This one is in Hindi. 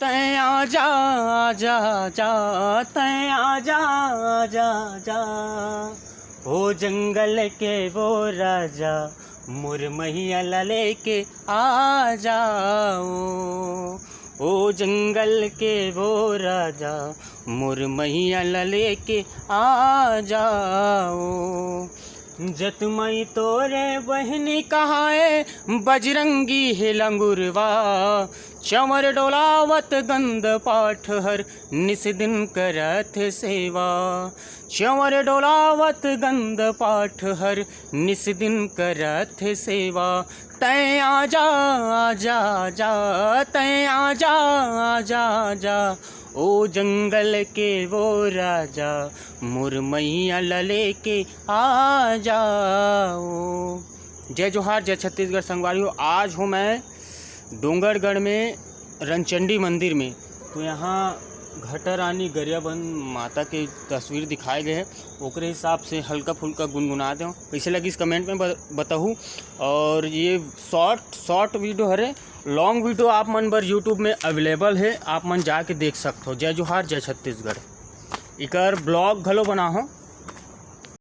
तैं आजा आजा आजा, तैं आजा आजा आजा, ओ जंगल के वो राजा मुरमैया लेके आ जाओ। ओ जंगल के वो राजा मुरमैया लेके आ जाओ। जतमई तोरे बहनी कहाए बजरंगी है लंगुरवा, चंवर डोलावत गंद पाठ हर निस दिन करत सेवा। चंवर डोलावत गंद पाठ हर निस दिन करत सेवा। तैं आजा आजा आजा, तैं आजा आजा आजा, ओ जंगल के वो राजा मुरमैया लेके आ जाओ। जय जोहार, जय छत्तीसगढ़ संगवारियों। आज हूँ मैं डोंगरगढ़ में रणचंडी मंदिर में। तो यहाँ घटा रानी गरियाबंद माता के तस्वीर दिखाए गए हैं, ओकरे हिसाब से हल्का फुल्का गुनगुना दें। कैसे लगी इस कमेंट में बताऊँ। और ये शॉर्ट वीडियो हरे, लॉन्ग वीडियो आप मन बर यूट्यूब में अवेलेबल है, आप मन जाके देख सकते हो। जय जोहार, जय छत्तीसगढ़। इकर ब्लॉग घलो बना हो।